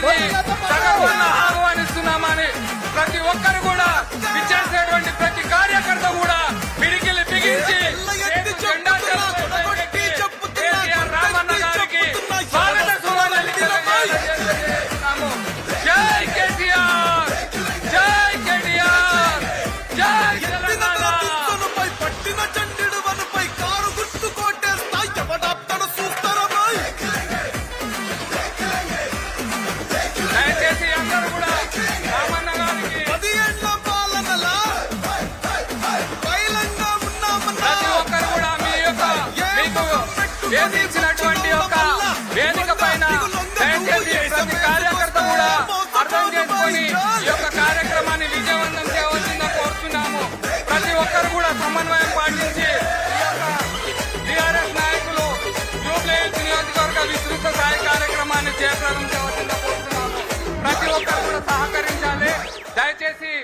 గారిని సగర్వంగా ఆహ్వానిస్తున్నామని ప్రతి ఒక్కరు కూడా విచ్చేసినటువంటి ప్రతి కార్యకర్త కూడా పిడికిలి బిగించి జెండా కేటీఆర్ రామన్న గారికి స్వాగత సుమానాలు తెలియజేస్తున్నాము. జై కేటీఆర్, జై కేటీఆర్, జై తెలంగాణ. దయచేసి అందరూ కూడా రామన్న గారికి ప్రతి ఒక్కరు కూడా మీ యొక్క మీకు వేధించినటువంటి యొక్క వేదిక పైన దయచేసి ప్రతి కార్యకర్త కూడా అర్థం చేసుకుని ఈ యొక్క కార్యక్రమాన్ని విజయవంతం చేయవలసిందిగా కోరుతున్నాము. ప్రతి ఒక్కరు కూడా సమన్వయం పాటించి ఈ యొక్క టీఆర్ఎస్ నాయకులు జూబ్లీహిల్స్ నియోజకవర్గ విస్తృత స్థాయి కార్యక్రమాన్ని చేపట్టడం చేయవలసిందిగా కోరుతున్నాము. ప్రతి ఒక్కరు కూడా సహకరించాలి. దయచేసి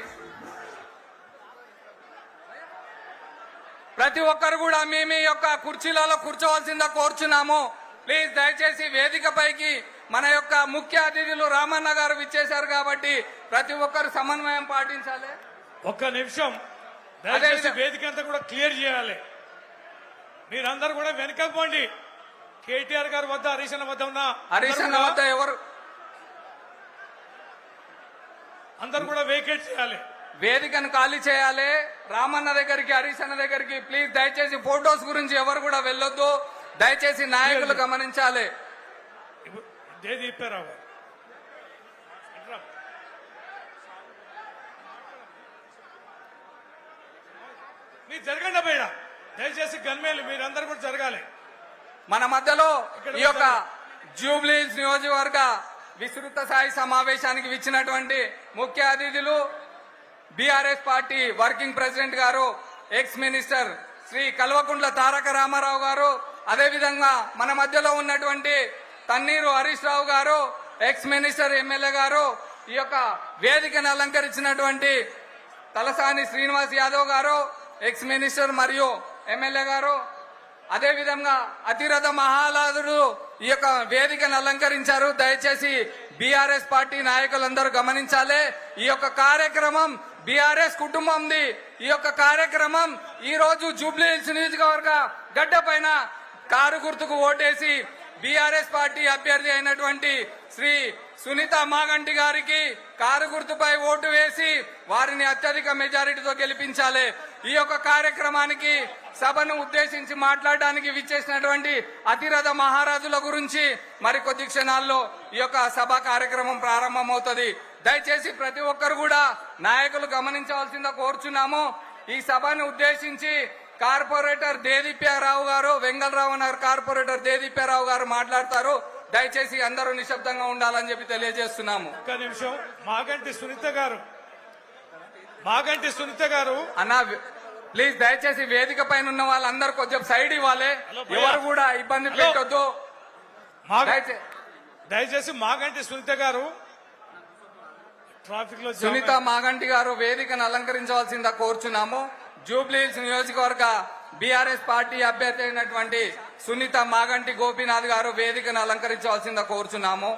ప్రతి ఒక్కరు కూడా మీ మీ యొక్క కుర్చీలలో కూర్చోవలసిందిగా కోరుచున్నాము. ప్లీజ్ దయచేసి వేదికపైకి మన యొక్క ముఖ్య అతిథులు రామన్న గారు విచ్చేశారు కాబట్టి ప్రతి ఒక్కరు సమన్వయం పాటించాలి. ఒక్క నిమిషం దయచేసి వేదిక అంతా కూడా క్లియర్ చేయాలి. మీరందరూ కూడా వెనక పోండి. కేటీఆర్ గారి వద్ద హరీష్ అన్న వద్ద ఉన్న హరీష్ అన్న వద్ద ఎవరు అందరూ కూడా వేకేట్ చేయాలి. వేదికను ఖాళీ చేయాలి. రామన్న దగ్గరికి హరీష్ అన్న దగ్గరికి ప్లీజ్ దయచేసి ఫోటోస్ గురించి ఎవరు కూడా వెళ్ళొద్దు. దయచేసి నాయకులు గమనించాలి. దీపారావు గారు మీరు జరగండి బయట. దయచేసి గన్మేలు మీరందరూ కూడా జరగాలి. మన మధ్యలో ఈ యొక్క జూబ్లీహిల్స్ నియోజకవర్గ విస్తృత స్థాయి సమావేశానికి విచ్చినటువంటి ముఖ్య అతిథులు బీఆర్ఎస్ పార్టీ వర్కింగ్ ప్రెసిడెంట్ గారు, ఎక్స్ మినిస్టర్ శ్రీ కల్వకుంట్ల తారక రామారావు గారు, అదేవిధంగా మన మధ్యలో ఉన్నటువంటి తన్నీరు హరీష్ రావు గారు, ఎక్స్ మినిస్టర్ ఎమ్మెల్యే గారు, ఈ యొక్క వేదికను అలంకరించినటువంటి తలసాని శ్రీనివాస్ యాదవ్ గారు, ఎక్స్ మినిస్టర్ మరియు ఎమ్మెల్యే గారు, అదేవిధంగా అతిరథ మహాలాదుడు ఈ యొక్క వేదికను అలంకరించారు. దయచేసి బీఆర్ఎస్ పార్టీ నాయకులందరూ గమనించాలి. ఈ యొక్క కార్యక్రమం బీఆర్ఎస్ కుటుంబంది. ఈ యొక్క కార్యక్రమం ఈ రోజు జూబ్లీహిల్స్ నియోజకవర్గ గడ్డ పైన కారు గుర్తుకు ఓటేసి బీఆర్ఎస్ పార్టీ అభ్యర్థి అయినటువంటి శ్రీ సునీత మాగంటి గారికి కారు గుర్తుపై ఓటు వేసి వారిని అత్యధిక మెజారిటీతో గెలిపించాలి. ఈ యొక్క కార్యక్రమానికి సభను ఉద్దేశించి మాట్లాడడానికి విచ్చేసినటువంటి అతిరథ మహారాజుల గురించి మరికొద్ది క్షణాల్లో ఈ యొక్క సభ కార్యక్రమం ప్రారంభమవుతుంది. దయచేసి ప్రతి ఒక్కరు కూడా నాయకులు గమనించవలసిందిగా కోరుచున్నాము. ఈ సభను ఉద్దేశించి కార్పొరేటర్ దేదీప్యారావు గారు, వెంగళరావు నగర్ కార్పొరేటర్ దేదీప్యారావు గారు మాట్లాడతారు. దయచేసి అందరూ నిశ్శబ్దంగా ఉండాలని చెప్పి తెలియజేస్తున్నాము. ఒక్క నిమిషం. మాగంటి సునీత గారు అన్న ప్లీజ్ దయచేసి వేదిక పైన ఉన్న వాళ్ళందరూ కొంచెం సైడ్ ఇవ్వాలి. ఎవరు కూడా ఇబ్బంది పెట్టొద్దు. దయచేసి మాగంటి సునీత గారు ట్రాఫిక్ లో సునీత మాగంటి గారు వేదికను అలంకరించవలసిందిగా కోరుచున్నాము. జూబ్లీహిల్స్ నియోజకవర్గ బీఆర్ఎస్ పార్టీ అభ్యర్థి అయినటువంటి సునీత మాగంటి గోపీనాథ్ గారు వేదికను అలంకరించవలసిందిగా కోరుచున్నాము.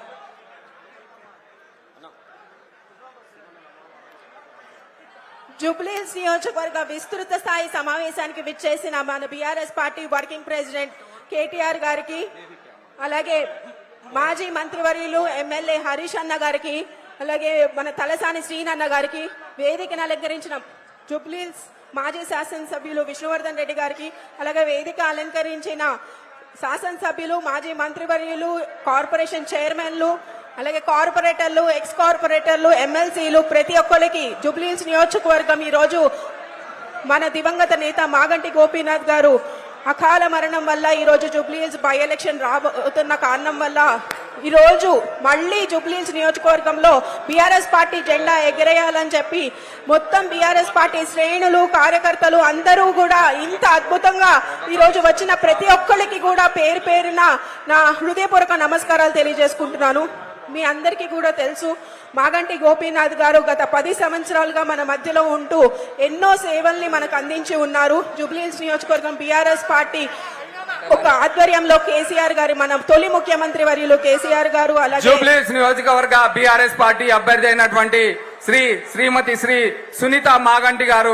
జూబ్లీహిల్స్ నియోజకవర్గ విస్తృత స్థాయి సమావేశానికి విచ్చేసిన మన BRS party working president KTR గారికి, అలాగే మాజీ మంత్రివర్యులు ఎమ్మెల్యే హరీష్ అన్న గారికి, అలాగే మన తలసాని శ్రీనన్న గారికి, వేదికను అలంకరించిన జూబ్లీహిల్స్ మాజీ శాసనసభ్యులు విష్ణువర్ధన్ రెడ్డి గారికి, అలాగే వేదిక అలంకరించిన శాసనసభ్యులు, మాజీ మంత్రివర్యులు, కార్పొరేషన్ చైర్మన్లు, అలాగే కార్పొరేటర్లు, ఎక్స్ కార్పొరేటర్లు, ఎమ్మెల్సీలు, ప్రతి ఒక్కరికి జూబ్లీహిల్స్ నియోజకవర్గం ఈ రోజు మన దివంగత నేత మాగంటి గోపీనాథ్ గారు అకాల మరణం వల్ల ఈ రోజు జూబ్లీహిల్స్ బై ఎలక్షన్ రాబోతున్న కారణం వల్ల ఈ రోజు మళ్లీ జూబ్లీహిల్స్ నియోజకవర్గంలో బీఆర్ఎస్ పార్టీ జెండా ఎగరేయాలని చెప్పి మొత్తం బీఆర్ఎస్ పార్టీ శ్రేణులు, కార్యకర్తలు అందరూ కూడా ఇంత అద్భుతంగా ఈ రోజు వచ్చిన ప్రతి ఒక్కరికి కూడా పేరు పేరున నా హృదయపూర్వక నమస్కారాలు తెలియజేసుకుంటున్నాను. మీ అందరికీ కూడా తెలుసు, మాగంటి గోపీనాథ్ గారు గత 10 సంవత్సరాలుగా మన మధ్యలో ఉంటూ ఎన్నో సేవల్ని మనకు అందించి ఉన్నారు. జూబ్లీహిల్స్ నియోజకవర్గం బీఆర్ఎస్ పార్టీ ఒక ఆధ్వర్యంలో కేసీఆర్ గారు, మన తొలి ముఖ్యమంత్రి వర్యులు కేసీఆర్ గారు, అలాగే జూబ్లీహిల్స్ నియోజకవర్గ బీఆర్ఎస్ పార్టీ అభ్యర్థి అయినటువంటి శ్రీమతి సునీత మాగంటి గారు